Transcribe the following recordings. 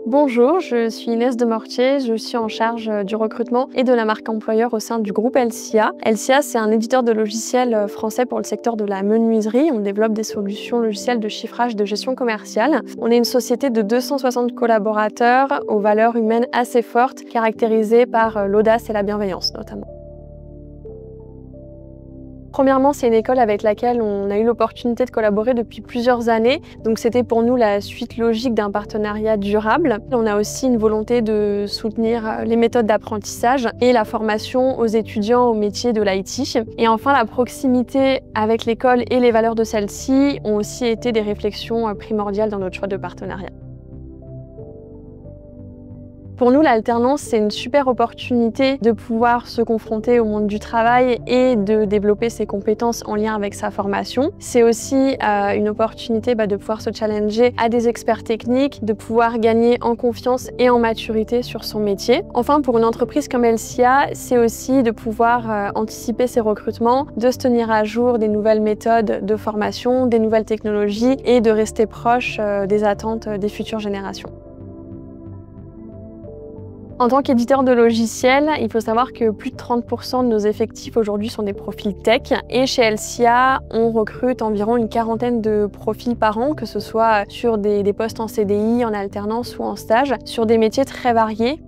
Bonjour, je suis Inès Demortier, je suis en charge du recrutement et de la marque employeur au sein du groupe LCA. LCA, c'est un éditeur de logiciels français pour le secteur de la menuiserie. On développe des solutions logicielles de chiffrage de gestion commerciale. On est une société de 260 collaborateurs aux valeurs humaines assez fortes, caractérisées par l'audace et la bienveillance notamment. Premièrement, c'est une école avec laquelle on a eu l'opportunité de collaborer depuis plusieurs années. Donc c'était pour nous la suite logique d'un partenariat durable. On a aussi une volonté de soutenir les méthodes d'apprentissage et la formation aux étudiants au métier de l'IT. Et enfin, la proximité avec l'école et les valeurs de celle-ci ont aussi été des réflexions primordiales dans notre choix de partenariat. Pour nous, l'alternance, c'est une super opportunité de pouvoir se confronter au monde du travail et de développer ses compétences en lien avec sa formation. C'est aussi une opportunité de pouvoir se challenger à des experts techniques, de pouvoir gagner en confiance et en maturité sur son métier. Enfin, pour une entreprise comme LCA, c'est aussi de pouvoir anticiper ses recrutements, de se tenir à jour des nouvelles méthodes de formation, des nouvelles technologies et de rester proche des attentes des futures générations. En tant qu'éditeur de logiciels, il faut savoir que plus de 30% de nos effectifs aujourd'hui sont des profils tech. Et chez LCA, on recrute environ une quarantaine de profils par an, que ce soit sur des postes en CDI, en alternance ou en stage, sur des métiers très variés.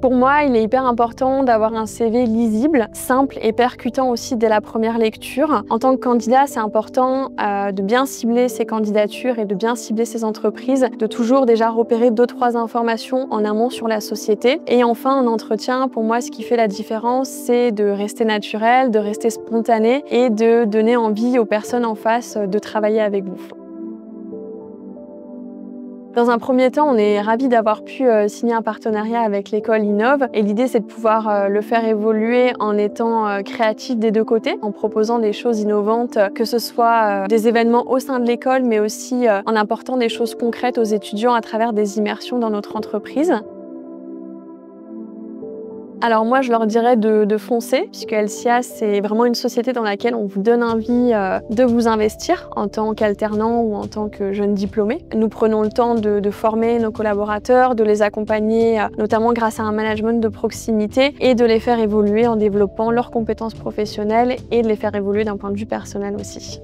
Pour moi, il est hyper important d'avoir un CV lisible, simple et percutant aussi dès la première lecture. En tant que candidat, c'est important de bien cibler ses candidatures et de bien cibler ses entreprises, de toujours déjà repérer 2-3 informations en amont sur la société. Et enfin, en entretien, pour moi, ce qui fait la différence, c'est de rester naturel, de rester spontané et de donner envie aux personnes en face de travailler avec vous. Dans un premier temps, on est ravis d'avoir pu signer un partenariat avec l'école Innov et l'idée c'est de pouvoir le faire évoluer en étant créatif des deux côtés, en proposant des choses innovantes, que ce soit des événements au sein de l'école mais aussi en apportant des choses concrètes aux étudiants à travers des immersions dans notre entreprise. Alors moi, je leur dirais de foncer, puisque LCA, c'est vraiment une société dans laquelle on vous donne envie de vous investir en tant qu'alternant ou en tant que jeune diplômé. Nous prenons le temps de former nos collaborateurs, de les accompagner, notamment grâce à un management de proximité, et de les faire évoluer en développant leurs compétences professionnelles et de les faire évoluer d'un point de vue personnel aussi.